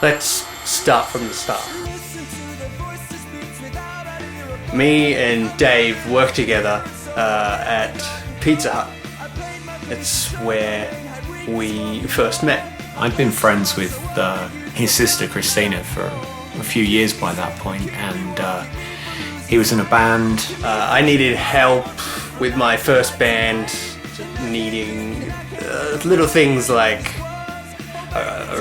Let's start from the start. Me and Dave worked together at Pizza Hut. It's where we first met. I'd been friends with his sister Christina for a few years by that point, and he was in a band. I needed help with my first band, needing little things like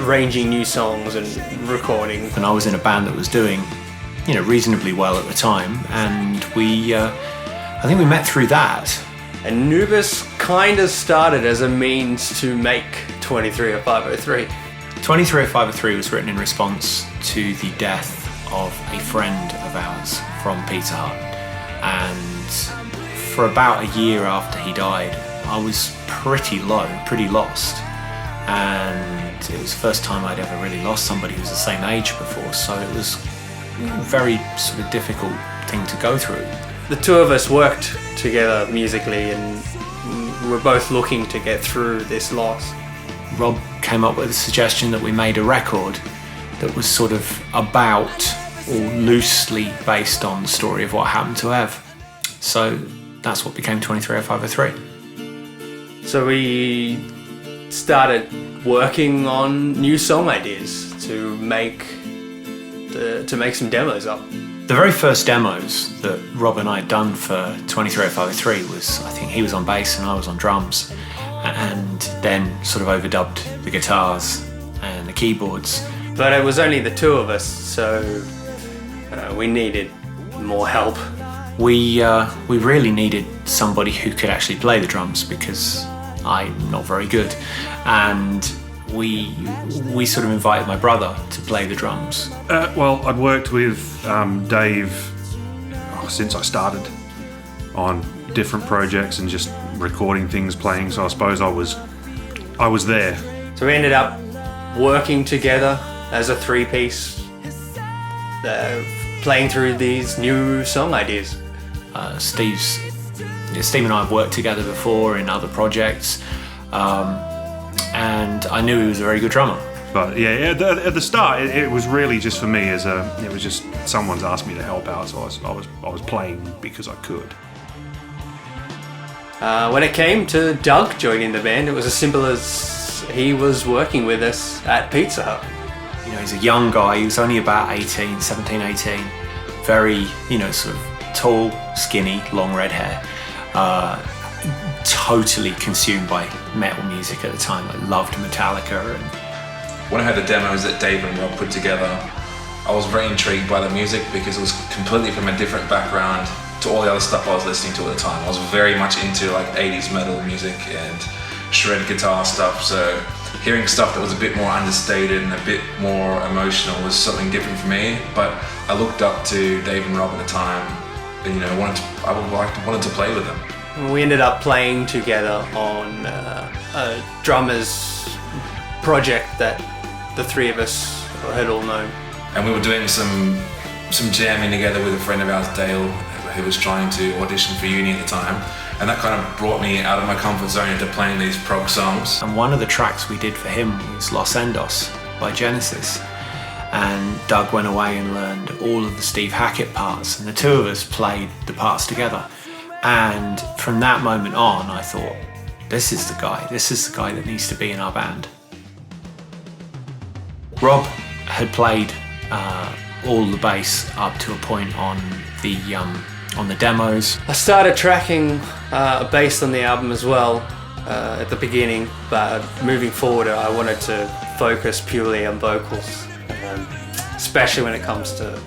arranging new songs and recording. And I was in a band that was doing, reasonably well at the time, and I think we met through that. Anubis kind of started as a means to make 230503. 230503 was written in response to the death of a friend of ours from Pizza Hut, and for about a year after he died, I was pretty low, pretty lost, and it was the first time I'd ever really lost somebody who was the same age before, so it was a very sort of difficult thing to go through. The two of us worked together musically, and we were both looking to get through this loss. Rob came up with a suggestion that we made a record that was sort of about, or loosely based on, the story of what happened to Ev. So that's what became 230503. So we started working on new song ideas to make some demos up. The very first demos that Rob and I had done for 230503 was, I think he was on bass and I was on drums, and then sort of overdubbed the guitars and the keyboards. But it was only the two of us, so we needed more help. We really needed somebody who could actually play the drums, because I'm not very good, and we sort of invited my brother to play the drums. Well, I'd worked with Dave since I started on different projects and just recording things, playing, so I suppose I was there. So we ended up working together as a three-piece, playing through these new song ideas. Steve and I have worked together before in other projects, and I knew he was a very good drummer. But yeah, at the start, it was really just for me it was just someone's asked me to help out, so I was playing because I could. When it came to Doug joining the band, it was as simple as he was working with us at Pizza Hut. He's a young guy. He was only about 18, 17, 18. Very, sort of tall, skinny, long red hair. Totally consumed by metal music at the time. I loved Metallica. And when I heard the demos that Dave and Rob put together, I was very intrigued by the music because it was completely from a different background to all the other stuff I was listening to at the time. I was very much into like 80s metal music and shred guitar stuff, so hearing stuff that was a bit more understated and a bit more emotional was something different for me. But I looked up to Dave and Rob at the time, and I wanted to play with them. We ended up playing together on a drummer's project that the three of us had all known. And we were doing some jamming together with a friend of ours, Dale, who was trying to audition for uni at the time, and that kind of brought me out of my comfort zone into playing these prog songs. And one of the tracks we did for him was Los Endos by Genesis, and Doug went away and learned all of the Steve Hackett parts, and the two of us played the parts together. And from that moment on, I thought, this is the guy that needs to be in our band. Rob had played all the bass up to a point on the demos. I started tracking bass on the album as well at the beginning, but moving forward I wanted to focus purely on vocals, especially when it comes to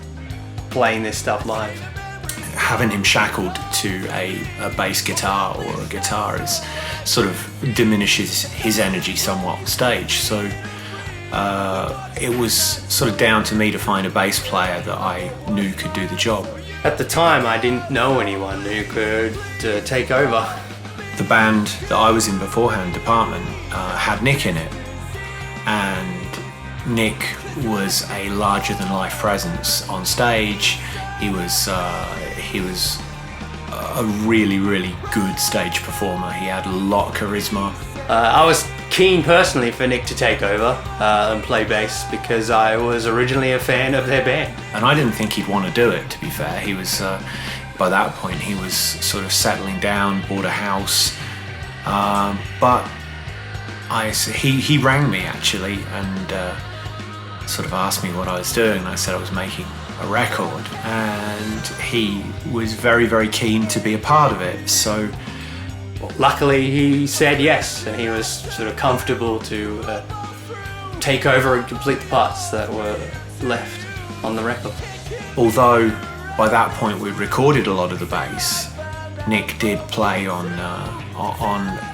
playing this stuff live. Having him shackled to a bass guitar or a guitar is sort of diminishes his energy somewhat on stage, so it was sort of down to me to find a bass player that I knew could do the job. At the time, I didn't know anyone who could take over. The band that I was in beforehand, Department, had Nick in it, and Nick was a larger-than-life presence on stage. He was a really, really good stage performer. He had a lot of charisma. I was keen personally for Nick to take over and play bass because I was originally a fan of their band. And I didn't think he'd want to do it, to be fair. He was, by that point, he was sort of settling down, bought a house. But he rang me actually and sort of asked me what I was doing. And I said I was making a record, and he was very, very keen to be a part of it. So luckily he said yes, and he was sort of comfortable to take over and complete the parts that were left on the record. Although by that point we'd recorded a lot of the bass, Nick did play on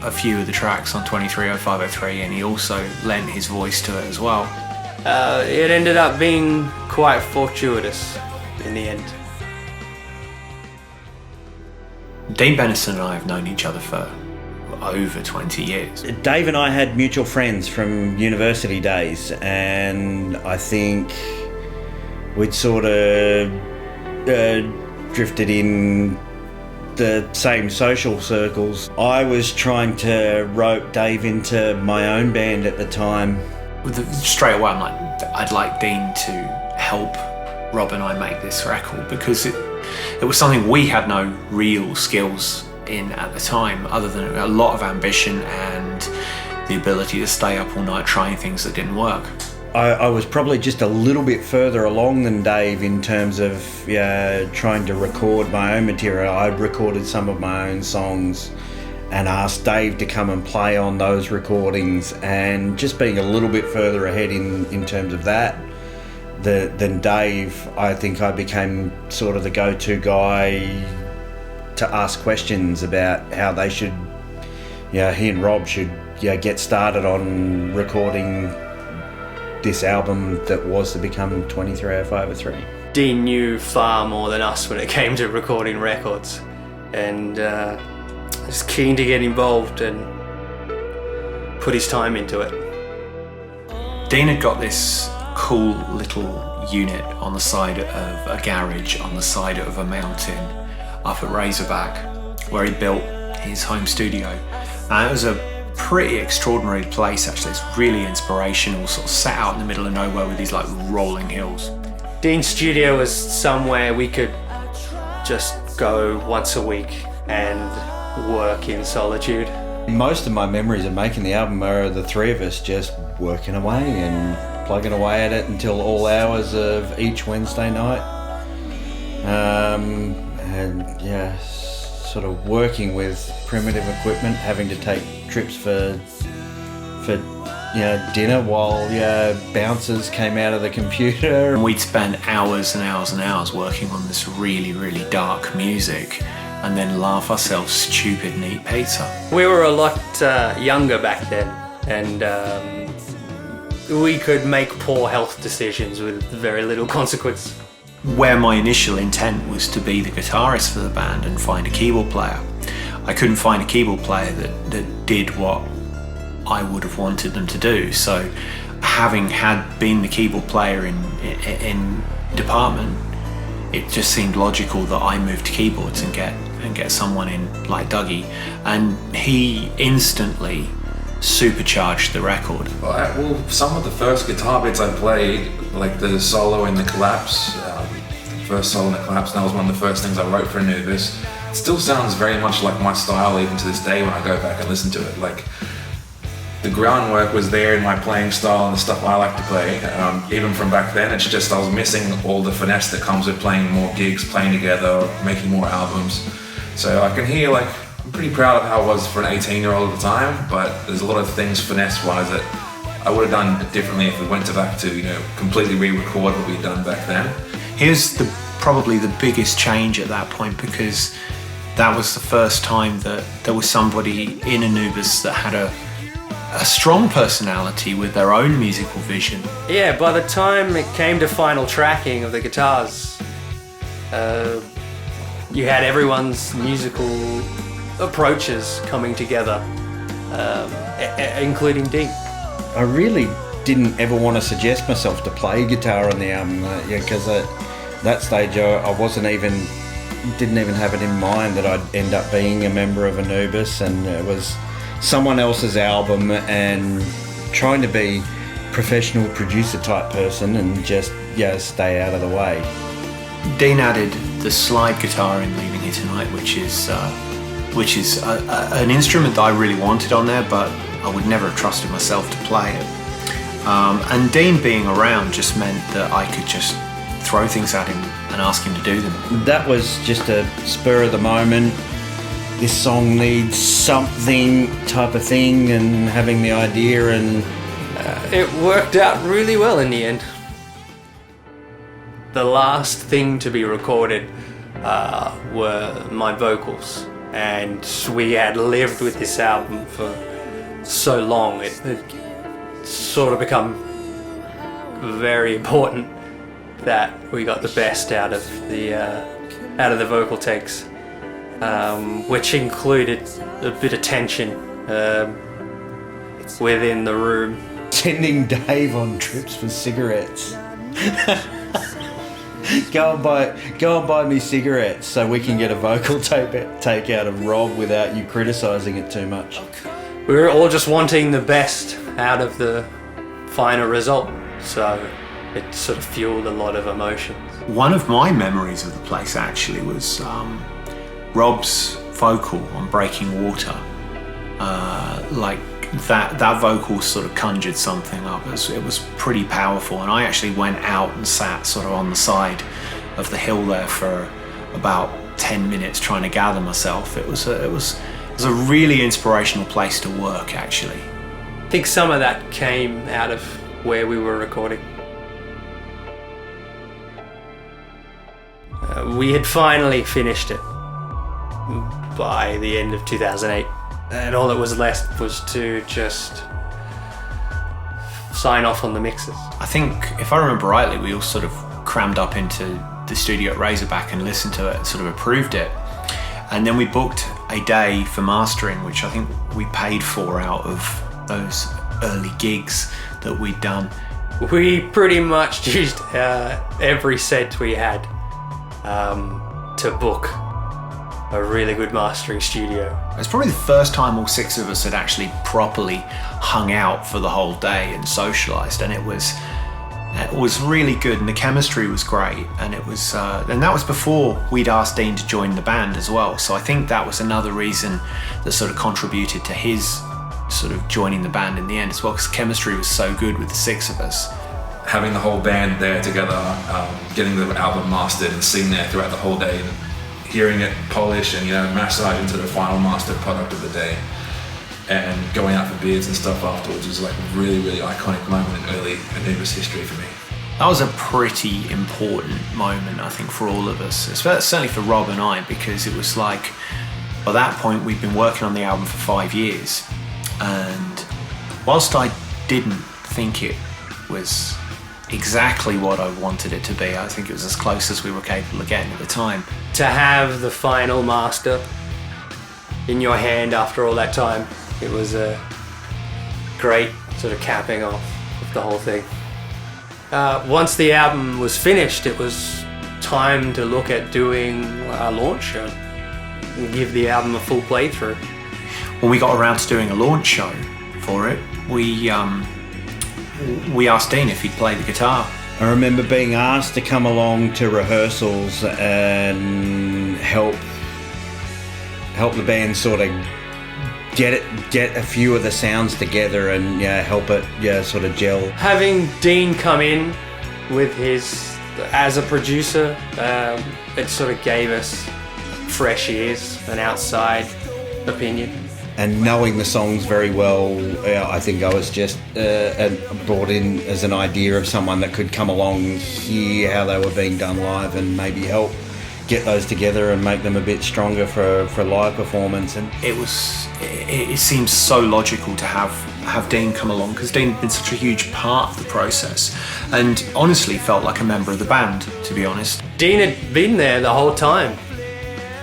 a few of the tracks on 230503, and he also lent his voice to it as well. It ended up being quite fortuitous in the end. Dean Benison and I have known each other for over 20 years. Dave and I had mutual friends from university days, and I think we'd sort of drifted in the same social circles. I was trying to rope Dave into my own band at the time. Straight away I'm like, I'd like Dean to help Rob and I make this record, because it was something we had no real skills in at the time, other than a lot of ambition and the ability to stay up all night trying things that didn't work. I was probably just a little bit further along than Dave in terms of trying to record my own material. I'd recorded some of my own songs and asked Dave to come and play on those recordings, and just being a little bit further ahead in terms of that than Dave, I think I became sort of the go-to guy to ask questions about how they should, he and Rob should get started on recording this album that was to become 230503. Dean knew far more than us when it came to recording records, and was keen to get involved and put his time into it. Dean had got this cool little unit on the side of a garage on the side of a mountain up at Razorback, where he built his home studio. And it was a pretty extraordinary place actually. It's really inspirational, sort of set out in the middle of nowhere with these like rolling hills. Dean's studio was somewhere we could just go once a week and work in solitude. Most of my memories of making the album are the three of us just working away and plugging away at it until all hours of each Wednesday night. Sort of working with primitive equipment, having to take trips for dinner while bouncers came out of the computer. And we'd spend hours and hours and hours working on this really, really dark music, and then laugh ourselves stupid and eat pizza. We were a lot younger back then, and we could make poor health decisions with very little consequence. Where my initial intent was to be the guitarist for the band and find a keyboard player, I couldn't find a keyboard player that did what I would have wanted them to do. So having been the keyboard player in department, it just seemed logical that I move to keyboards and get someone in like Dougie, and he instantly supercharged the record. Well, some of the first guitar bits I played, like the solo in the Collapse, first solo in the Collapse, that was one of the first things I wrote for Anubis. It still sounds very much like my style even to this day when I go back and listen to it. Like, the groundwork was there in my playing style and the stuff I like to play. Even from back then, it's just I was missing all the finesse that comes with playing more gigs, playing together, making more albums. So I can hear, like, I'm pretty proud of how it was for an 18-year-old at the time, but there's a lot of things finesse-wise that I would have done differently if we went back to, completely re-record what we'd done back then. Here's probably the biggest change at that point, because that was the first time that there was somebody in Anubis that had a strong personality with their own musical vision. Yeah, by the time it came to final tracking of the guitars, you had everyone's musical approaches coming together, including Dean. I really didn't ever want to suggest myself to play guitar on the album, because at that stage I didn't even have it in mind that I'd end up being a member of Anubis, and it was someone else's album and trying to be professional producer type person and just stay out of the way. Dean added the slide guitar in Leaving Here Tonight, which is an instrument that I really wanted on there, but I would never have trusted myself to play it. And Dean being around just meant that I could just throw things at him and ask him to do them. That was just a spur of the moment. This song needs something type of thing, and having the idea, and it worked out really well in the end. The last thing to be recorded were my vocals, and we had lived with this album for so long. It sort of become very important that we got the best out of the vocal takes, which included a bit of tension within the room. Sending Dave on trips for cigarettes. Go and buy me cigarettes so we can get a vocal take out of Rob without you criticising it too much. We were all just wanting the best out of the final result, so it sort of fueled a lot of emotions. One of my memories of the place actually was Rob's vocal on Breaking Water. That vocal sort of conjured something up. It was pretty powerful, and I actually went out and sat sort of on the side of the hill there for about 10 minutes trying to gather myself. It was a really inspirational place to work, actually. I think some of that came out of where we were recording. We had finally finished it by the end of 2008. And all that was left was to just sign off on the mixes. I think, if I remember rightly, we all sort of crammed up into the studio at Razorback and listened to it and sort of approved it. And then we booked a day for mastering, which I think we paid for out of those early gigs that we'd done. We pretty much used every cent we had to book a really good mastering studio. It's probably the first time all six of us had actually properly hung out for the whole day and socialised, and it was really good, and the chemistry was great, and and that was before we'd asked Dean to join the band as well. So I think that was another reason that sort of contributed to his sort of joining the band in the end as well, because the chemistry was so good with the six of us. Having the whole band there together, getting the album mastered and sitting there throughout the whole day, and hearing it polish and massage into the final mastered product of the day, and going out for beers and stuff afterwards was like a really, really iconic moment in early Anubis history for me. That was a pretty important moment, I think, for all of us, certainly for Rob and I, because it was like, by that point we'd been working on the album for 5 years, and whilst I didn't think it was exactly what I wanted it to be, I think it was as close as we were capable of getting at the time. To have the final master in your hand after all that time, it was a great sort of capping off of the whole thing. Once the album was finished, it was time to look at doing a launch show and give the album a full playthrough. When we got around to doing a launch show for it, we asked Dean if he'd play the guitar. I remember being asked to come along to rehearsals and help the band sort of get a few of the sounds together and help it sort of gel. Having Dean come in with his as a producer, it sort of gave us fresh ears, an outside opinion. And knowing the songs very well, I think I was just brought in as an idea of someone that could come along, hear how they were being done live, and maybe help get those together and make them a bit stronger for live performance. And it seems so logical to have Dean come along, because Dean had been such a huge part of the process, and honestly felt like a member of the band, to be honest. Dean had been there the whole time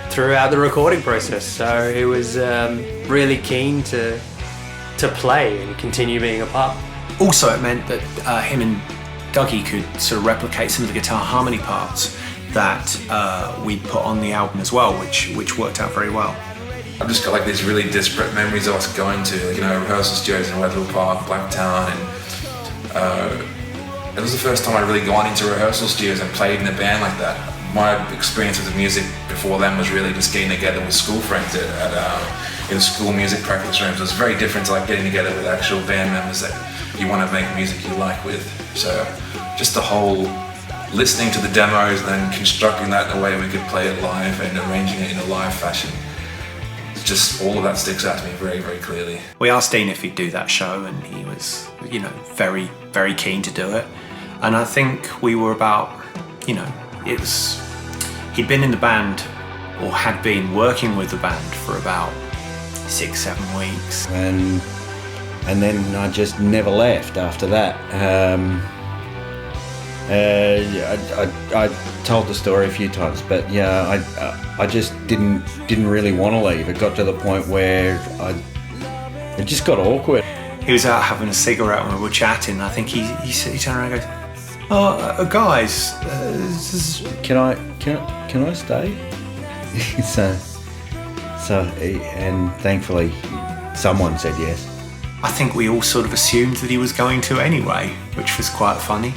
throughout the recording process, so he was really keen to play and continue being a part. Also, it meant that him and Dougie could sort of replicate some of the guitar harmony parts that we'd put on the album as well, which worked out very well. I've just got like these really disparate memories of us going to, like, you know, rehearsal studios in Wedlow Park, Blacktown, and it was the first time I'd really gone into rehearsal studios and played in a band like that. My experience with the music before then was really just getting together with school friends in school music practice rooms. It was very different to like getting together with actual band members that you want to make music you like with. So just the whole listening to the demos and then constructing that in a way we could play it live and arranging it in a live fashion. It's just all of that sticks out to me very, very clearly. We asked Dean if he'd do that show, and he was, you know, very, very keen to do it. And I think we were about, you know, he'd been in the band, or had been working with the band for about 6-7 weeks. And then I just never left after that. I told the story a few times, but yeah, I just didn't really want to leave. It got to the point where it just got awkward. He was out having a cigarette when we were chatting. I think he turned around and goes, "Oh, guys, Can I stay?" and thankfully someone said yes. I think we all sort of assumed that he was going to anyway, which was quite funny.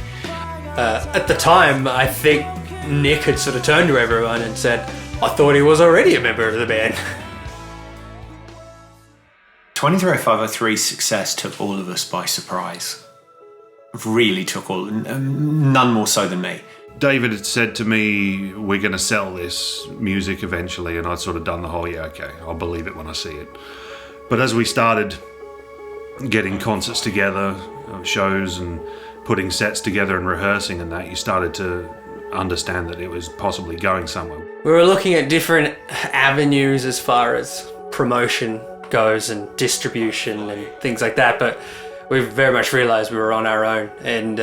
At the time, I think Nick had sort of turned to everyone and said, I thought he was already a member of the band. 230503's success took all of us by surprise. Really took none more so than me. David had said to me, we're going to sell this music eventually, and I'd sort of done the whole, yeah, okay, I'll believe it when I see it. But as we started getting concerts together, shows and putting sets together and rehearsing and that, you started to understand that it was possibly going somewhere. We were looking at different avenues as far as promotion goes and distribution and things like that, but we very much realised we were on our own, and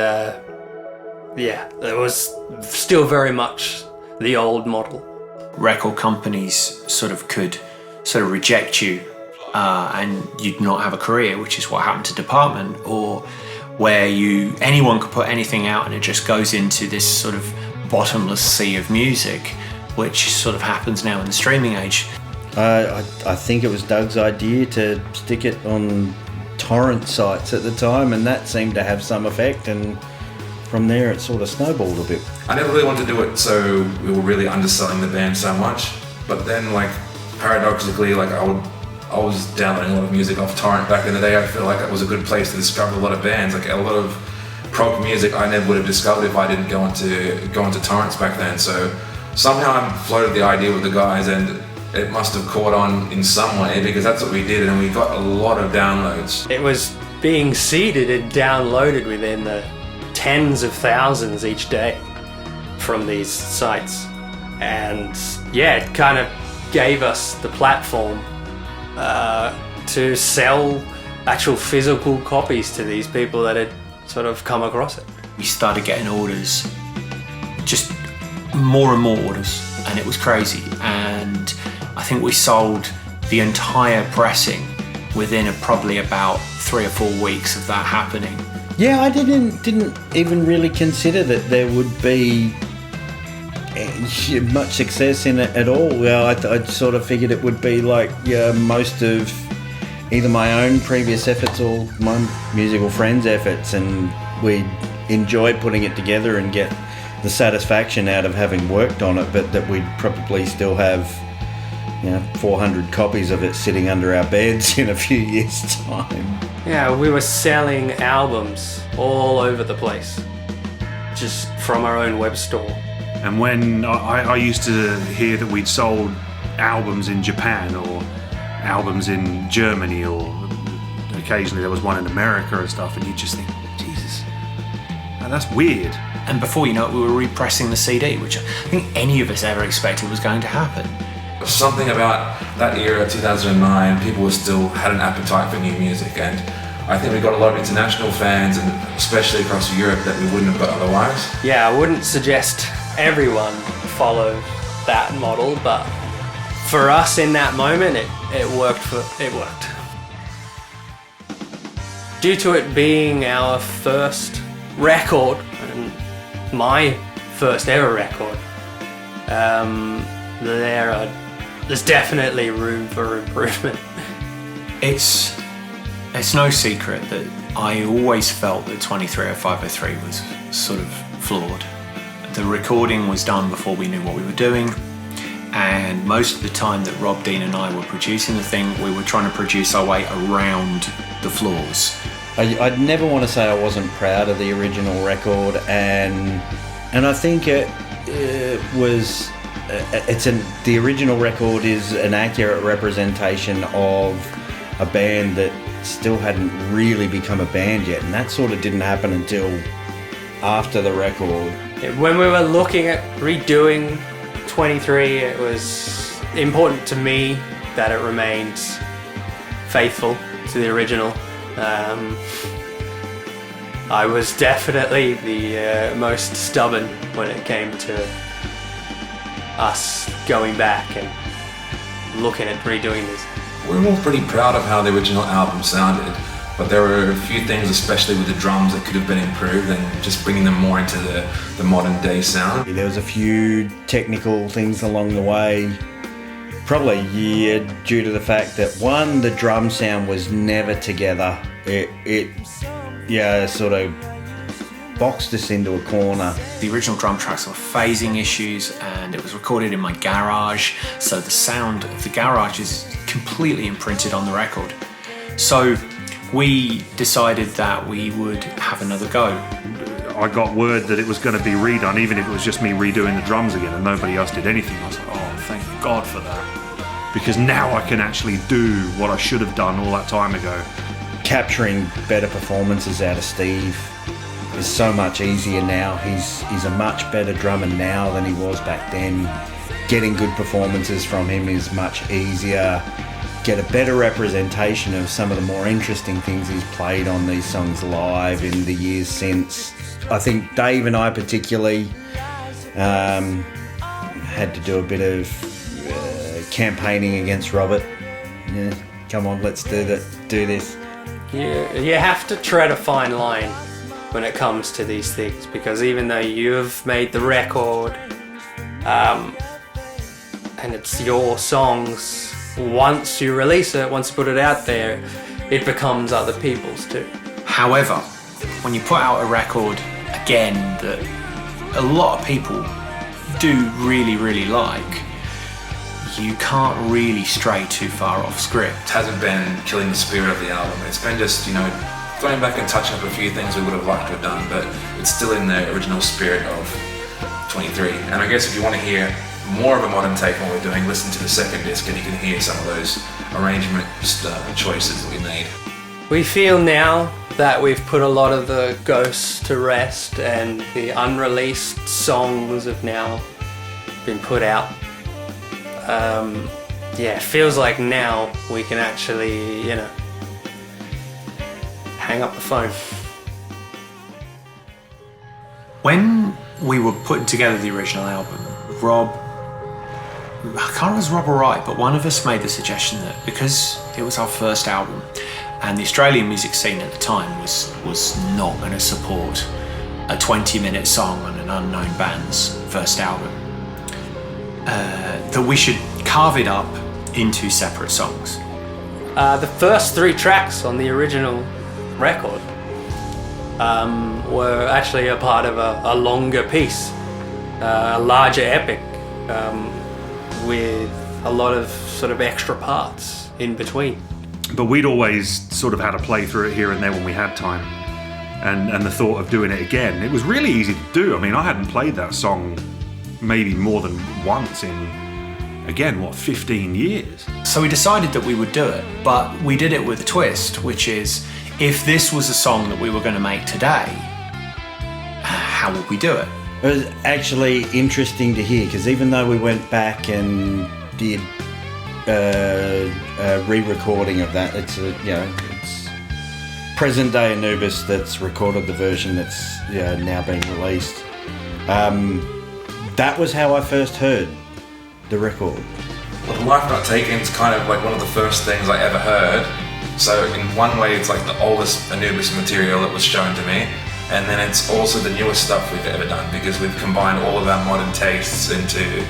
yeah, it was still very much the old model. Record companies could reject you and you'd not have a career, which is what happened to Department, or where anyone could put anything out and it just goes into this sort of bottomless sea of music, which sort of happens now in the streaming age. I think it was Doug's idea to stick it on torrent sites at the time, and that seemed to have some effect, and from there it sort of snowballed a bit. I never really wanted to do it so we were really underselling the band so much, but then like paradoxically, like I was downloading a lot of music off torrent back in the day. I feel like it was a good place to discover a lot of bands, like a lot of prog music I never would have discovered if I didn't go into torrents back then. So somehow I floated the idea with the guys, and it must have caught on in some way, because that's what we did, and we got a lot of downloads. It was being seeded and downloaded within the tens of thousands each day from these sites, and yeah, it kind of gave us the platform to sell actual physical copies to these people that had sort of come across it. We started getting orders, just more and more orders, and it was crazy. And I think we sold the entire pressing within probably about 3 or 4 weeks of that happening. Yeah, I didn't even really consider that there would be much success in it at all. Well, I sort of figured it would be like most of either my own previous efforts or my musical friends' efforts, and we'd enjoy putting it together and get the satisfaction out of having worked on it, but that we'd probably still have 400 copies of it sitting under our beds in a few years' time. Yeah, we were selling albums all over the place, just from our own web store. And when I used to hear that we'd sold albums in Japan or albums in Germany, or occasionally there was one in America and stuff, and you just think, Jesus, that's weird. And before you know it, we were repressing the CD, which I think any of us ever expected was going to happen. Something about that era, 2009, people still had an appetite for new music, and I think we got a lot of international fans, and especially across Europe, that we wouldn't have got otherwise. Yeah, I wouldn't suggest everyone follow that model, but for us in that moment, it worked. Due to it being our first record, and my first ever record, there are there's definitely room for improvement. It's no secret that I always felt that 2300503 was sort of flawed. The recording was done before we knew what we were doing, and most of the time that Rob, Dean and I were producing the thing, we were trying to produce our way around the flaws. I'd never want to say I wasn't proud of the original record, and I think the original record is an accurate representation of a band that still hadn't really become a band yet, and that sort of didn't happen until after the record. When we were looking at redoing 23, it was important to me that it remained faithful to the original. I was definitely the most stubborn when it came to us going back and looking at redoing this. We're all pretty proud of how the original album sounded, but there were a few things, especially with the drums, that could have been improved, and just bringing them more into the modern day sound. There was a few technical things along the way, probably due to the fact that one, the drum sound was never together. It sort of boxed us into a corner. The original drum tracks were phasing issues, and it was recorded in my garage, so the sound of the garage is completely imprinted on the record. So we decided that we would have another go. I got word that it was going to be redone, even if it was just me redoing the drums again and nobody else did anything. I was like, oh, thank God for that. Because now I can actually do what I should have done all that time ago. Capturing better performances out of Steve is so much easier now. He's a much better drummer now than he was back then. Getting good performances from him is much easier. Get a better representation of some of the more interesting things he's played on these songs live in the years since. I think Dave and I particularly had to do a bit of campaigning against Robert. Yeah, come on, let's do this. You have to tread a fine line when it comes to these things, because even though you've made the record and it's your songs, once you release it, once you put it out there, it becomes other people's too. However, when you put out a record again that a lot of people do really, really like, you can't really stray too far off script. It hasn't been killing the spirit of the album. It's been just, going back and touching up a few things we would have liked to have done, but it's still in the original spirit of 23. And I guess if you want to hear more of a modern take on what we're doing, listen to the second disc and you can hear some of those arrangement choices that we made. We feel now that we've put a lot of the ghosts to rest and the unreleased songs have now been put out. It feels like now we can actually, hang up the phone. When we were putting together the original album, Rob, I can't remember if it was Rob or I, but one of us made the suggestion that because it was our first album and the Australian music scene at the time was not going to support a 20-minute song on an unknown band's first album, that we should carve it up into separate songs. The first 3 tracks on the original record were actually a part of a longer piece, a larger epic, with a lot of sort of extra parts in between. But we'd always sort of had to play through it here and there when we had time. And the thought of doing it again, it was really easy to do. I mean, I hadn't played that song maybe more than once in, 15 years. So we decided that we would do it, but we did it with a twist, which is, if this was a song that we were going to make today, how would we do it? It was actually interesting to hear, because even though we went back and did a re-recording of that, it's present day Anubis that's recorded the version that's now being released. That was how I first heard the record. Well, The Life Not Taken is kind of like one of the first things I ever heard. So in one way, it's like the oldest Anubis material that was shown to me. And then it's also the newest stuff we've ever done, because we've combined all of our modern tastes into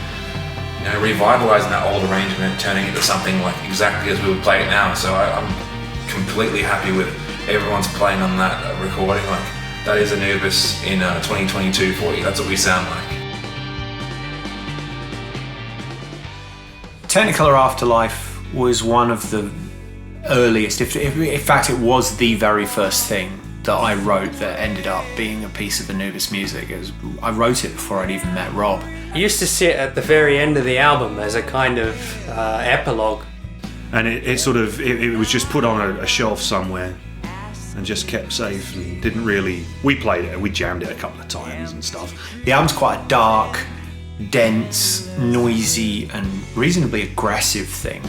revitalizing that old arrangement, turning it into something like exactly as we would play it now. So I'm completely happy with everyone's playing on that recording. Like, that is Anubis in 2022 for you. That's what we sound like. Technicolour Afterlife was one of the earliest, if in fact it was the very first thing that I wrote that ended up being a piece of Anubis music. I wrote it before I'd even met Rob. It used to sit at the very end of the album as a kind of epilogue. And it was just put on a shelf somewhere and just kept safe and didn't really... We played it, we jammed it a couple of times and stuff. The album's quite a dark, dense, noisy and reasonably aggressive thing.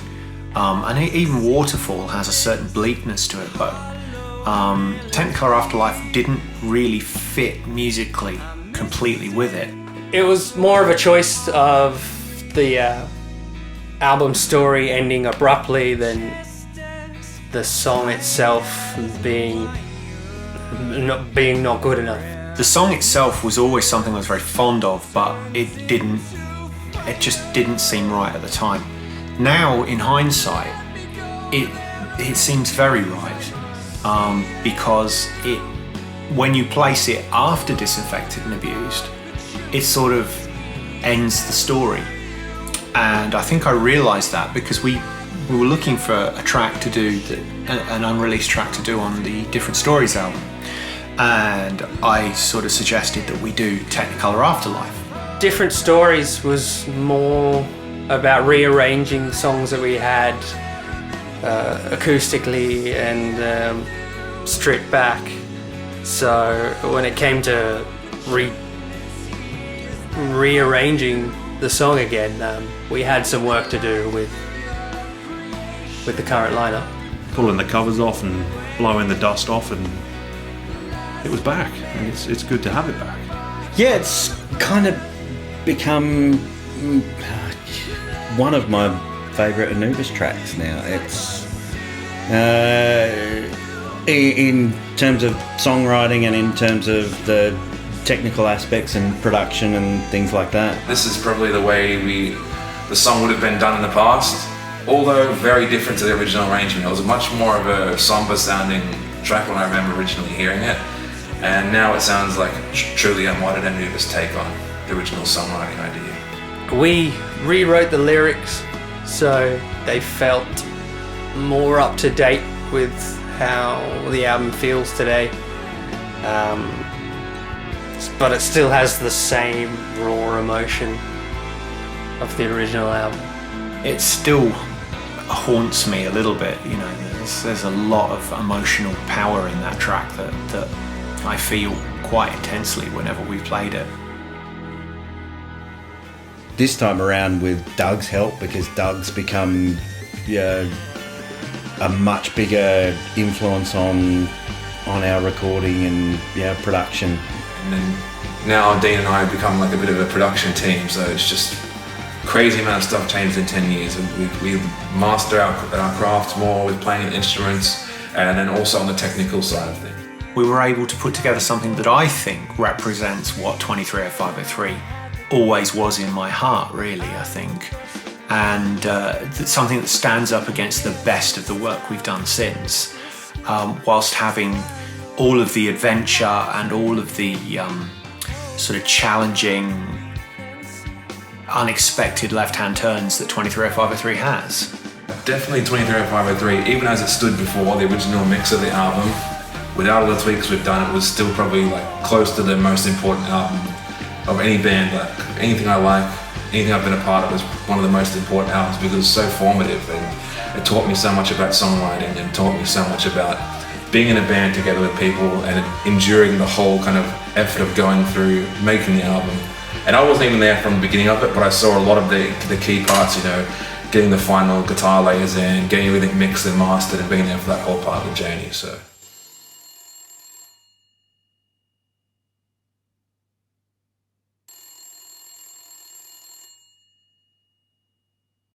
And even Waterfall has a certain bleakness to it, but Technicolour Afterlife didn't really fit musically completely with it. It was more of a choice of the album story ending abruptly than the song itself being not good enough. The song itself was always something I was very fond of, but it just didn't seem right at the time. Now, in hindsight, it seems very right, because when you place it after Disinfected and Abused, it sort of ends the story. And I think I realised that because we were looking for a track to do, an unreleased track to do on the Different Stories album. And I sort of suggested that we do Technicolour Afterlife. Different Stories was more about rearranging songs that we had acoustically and stripped back. So when it came to rearranging the song again, we had some work to do with the current lineup. Pulling the covers off and blowing the dust off, and it was back. And it's good to have it back. Yeah, it's kind of become one of my favourite Anubis tracks now. It's in terms of songwriting and in terms of the technical aspects and production and things like that. This is probably the way the song would have been done in the past, although very different to the original arrangement. It was much more of a somber sounding track when I remember originally hearing it, and now it sounds like truly a modern Anubis take on the original songwriting idea. We rewrote the lyrics so they felt more up to date with how the album feels today, but it still has the same raw emotion of the original album. It still haunts me a little bit, you know. There's a lot of emotional power in that track that I feel quite intensely whenever we've played it. This time around with Doug's help, because Doug's become a much bigger influence on our recording and production. And then now Dean and I have become like a bit of a production team, so it's just crazy amount of stuff changed in 10 years. We master our craft more with playing instruments, and then also on the technical side of things. We were able to put together something that I think represents what 230503 always was in my heart, really, I think. And something that stands up against the best of the work we've done since, whilst having all of the adventure and all of the sort of challenging, unexpected left-hand turns that 230503 has. Definitely 230503, even as it stood before the original mix of the album, without all the tweaks we've done, it was still probably like close to the most important album of any band. Like anything I like, anything I've been a part of is one of the most important albums because it's so formative, and it taught me so much about songwriting and taught me so much about being in a band together with people and enduring the whole kind of effort of going through making the album. And I wasn't even there from the beginning of it, but I saw a lot of the key parts, you know, getting the final guitar layers in, getting everything mixed and mastered and being there for that whole part of the journey. So